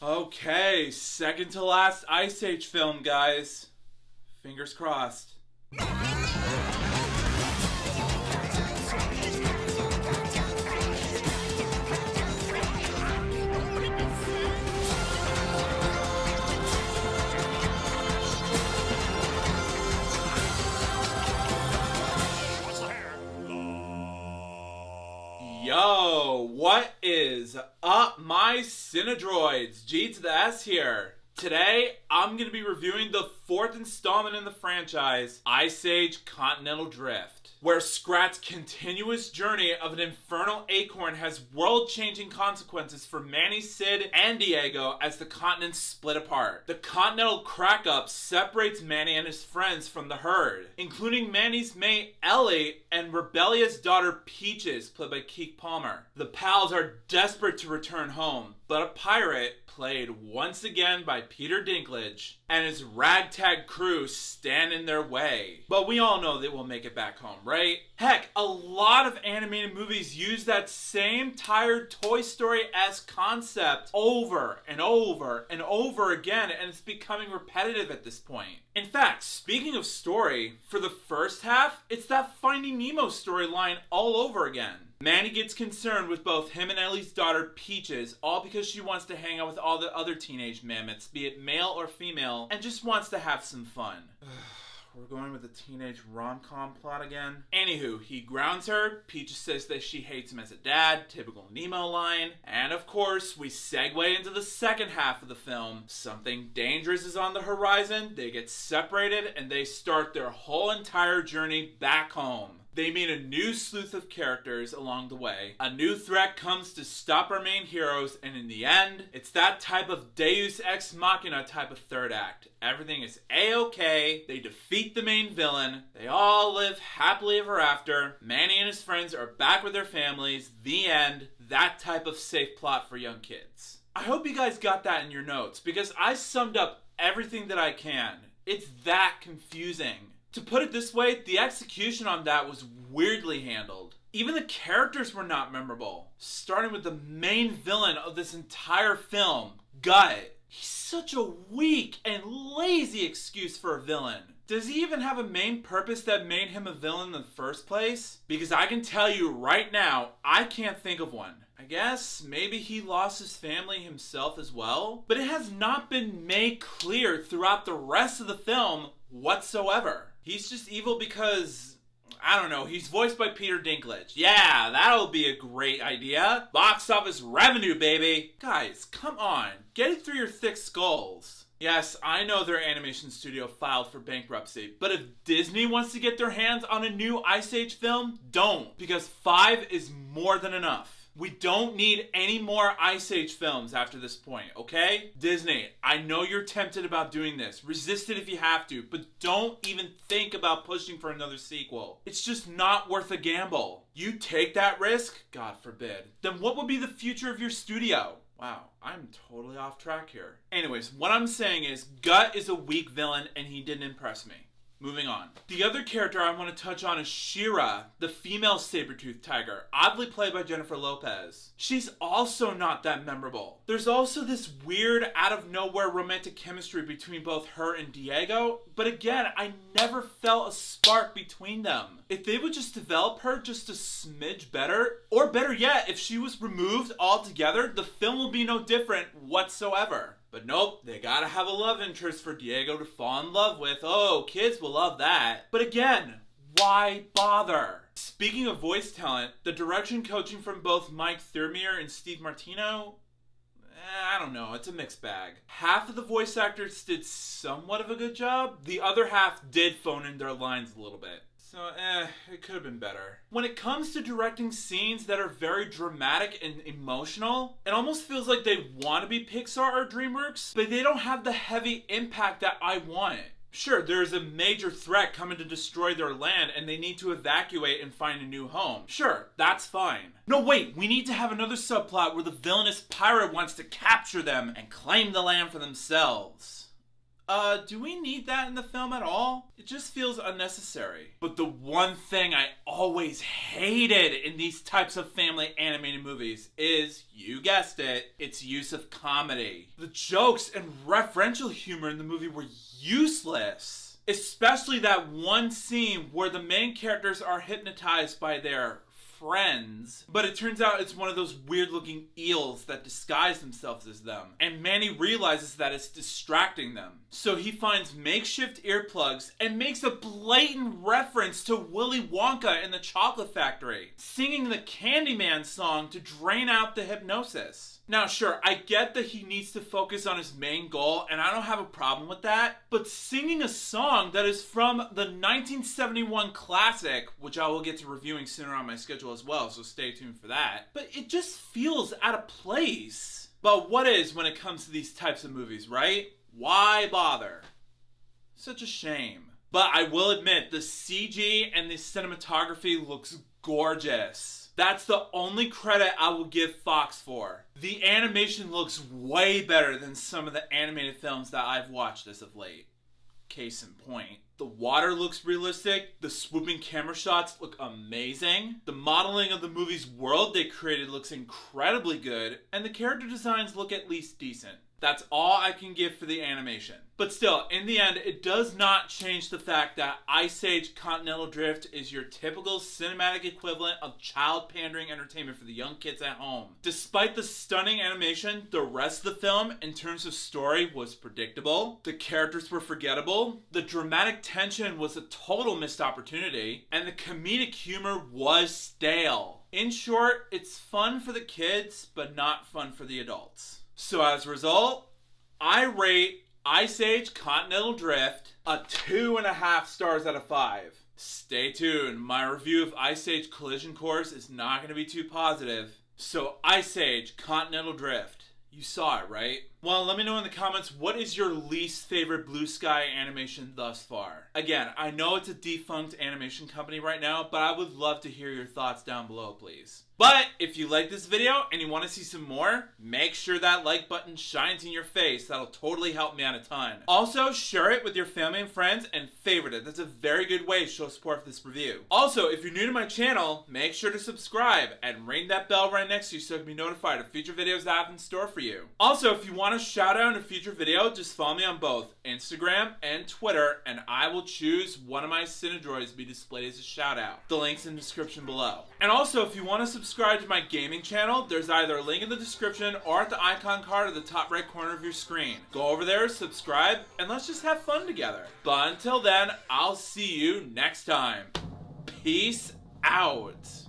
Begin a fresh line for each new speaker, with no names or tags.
Okay, second to last Ice Age film, guys. Fingers crossed. Yo, what is up, my Cinedroids? G to the S here. Today, I'm going to be reviewing the fourth installment in the franchise, Ice Age Continental Drift, where Scrat's continuous journey of an infernal acorn has world-changing consequences for Manny, Sid, and Diego as the continents split apart. The Continental crack-up separates Manny and his friends from the herd, including Manny's mate, Ellie, and rebellious daughter, Peaches, played by Keke Palmer. The pals are desperate to return home, but a pirate, played once again by Peter Dinklage, and his ragtag crew stand in their way. But we all know they will make it back home, right? Heck, a lot of animated movies use that same tired Toy Story-esque concept over and over and over again, and it's becoming repetitive at this point. In fact, speaking of story, for the first half, it's that Finding Nemo storyline all over again. Manny gets concerned with both him and Ellie's daughter, Peaches, all because she wants to hang out with all the other teenage mammoths, be it male or female, and just wants to have some fun. We're going with the teenage rom-com plot again. Anywho, he grounds her. Peaches says that she hates him as a dad. Typical Nemo line. And of course, we segue into the second half of the film. Something dangerous is on the horizon. They get separated and they start their whole entire journey back home. They meet a new sleuth of characters along the way. A new threat comes to stop our main heroes, and in the end, it's that type of Deus Ex Machina type of third act. Everything is A-okay, they defeat the main villain, they all live happily ever after, Manny and his friends are back with their families, the end, that type of safe plot for young kids. I hope you guys got that in your notes, because I summed up everything that I can. It's that confusing. To put it this way, the execution on that was weirdly handled. Even the characters were not memorable. Starting with the main villain of this entire film, Gutt. He's such a weak and lazy excuse for a villain. Does he even have a main purpose that made him a villain in the first place? Because I can tell you right now, I can't think of one. I guess maybe he lost his family himself as well, but it has not been made clear throughout the rest of the film whatsoever. He's just evil because, I don't know, he's voiced by Peter Dinklage. Yeah, that'll be a great idea. Box office revenue, baby. Guys, come on. Get it through your thick skulls. Yes, I know their animation studio filed for bankruptcy, but if Disney wants to get their hands on a new Ice Age film, don't, because 5 is more than enough. We don't need any more Ice Age films after this point, okay? Disney, I know you're tempted about doing this. Resist it if you have to, but don't even think about pushing for another sequel. It's just not worth a gamble. You take that risk, God forbid, then what would be the future of your studio? Wow, I'm totally off track here. Anyways, what I'm saying is, Gutt is a weak villain and he didn't impress me. Moving on. The other character I want to touch on is She-Ra, the female saber-toothed tiger, oddly played by Jennifer Lopez. She's also not that memorable. There's also this weird, out-of-nowhere romantic chemistry between both her and Diego, but again, I never felt a spark between them. If they would just develop her just a smidge better, or better yet, if she was removed altogether, the film will be no different whatsoever. But nope, they gotta have a love interest for Diego to fall in love with. Oh, kids will love that. But again, why bother? Speaking of voice talent, the direction coaching from both Mike Thurmier and Steve Martino, I don't know, it's a mixed bag. Half of the voice actors did somewhat of a good job. The other half did phone in their lines a little bit. So, it could have been better. When it comes to directing scenes that are very dramatic and emotional, it almost feels like they want to be Pixar or DreamWorks, but they don't have the heavy impact that I want. Sure, there's a major threat coming to destroy their land and they need to evacuate and find a new home. Sure, that's fine. No, wait, we need to have another subplot where the villainous pirate wants to capture them and claim the land for themselves. Do we need that in the film at all? It just feels unnecessary. But the one thing I always hated in these types of family animated movies is, you guessed it, its use of comedy. The jokes and referential humor in the movie were useless. Especially that one scene where the main characters are hypnotized by their friends, but it turns out it's one of those weird looking eels that disguise themselves as them, and Manny realizes that it's distracting them, so he finds makeshift earplugs and makes a blatant reference to Willy Wonka in the Chocolate Factory, singing the Candyman song to drain out the hypnosis. Now sure, I get that he needs to focus on his main goal, and I don't have a problem with that, but singing a song that is from the 1971 classic, which I will get to reviewing sooner on my schedule as well, so stay tuned for that, but it just feels out of place. But what is when it comes to these types of movies, right? Why bother? Such a shame. But I will admit, the CG and the cinematography looks gorgeous. That's the only credit I will give Fox for. The animation looks way better than some of the animated films that I've watched as of late. Case in point. The water looks realistic, the swooping camera shots look amazing, the modeling of the movie's world they created looks incredibly good, and the character designs look at least decent. That's all I can give for the animation. But still, in the end, it does not change the fact that Ice Age Continental Drift is your typical cinematic equivalent of child-pandering entertainment for the young kids at home. Despite the stunning animation, the rest of the film, in terms of story, was predictable, the characters were forgettable, the dramatic tension was a total missed opportunity, and the comedic humor was stale. In short, it's fun for the kids, but not fun for the adults. So as a result, I rate Ice Age Continental Drift a 2.5 stars out of 5. Stay tuned, my review of Ice Age Collision Course is not going to be too positive. So Ice Age Continental Drift, you saw it, right? Well, let me know in the comments, what is your least favorite Blue Sky animation thus far? Again, I know it's a defunct animation company right now, but I would love to hear your thoughts down below, please. But if you like this video and you want to see some more, make sure that like button shines in your face. That'll totally help me out a ton. Also, share it with your family and friends and favorite it. That's a very good way to show support for this review. Also, if you're new to my channel, make sure to subscribe and ring that bell right next to you so you can be notified of future videos that I have in store for you. Also, if you want a shout out in a future video, just follow me on both Instagram and Twitter, and I will choose one of my Cinedroids to be displayed as a shout out. The link's in the description below. And also, if you want to subscribe to my gaming channel, there's either a link in the description or at the icon card at the top right corner of your screen. Go over there, subscribe, and let's just have fun together. But until then, I'll see you next time. Peace out.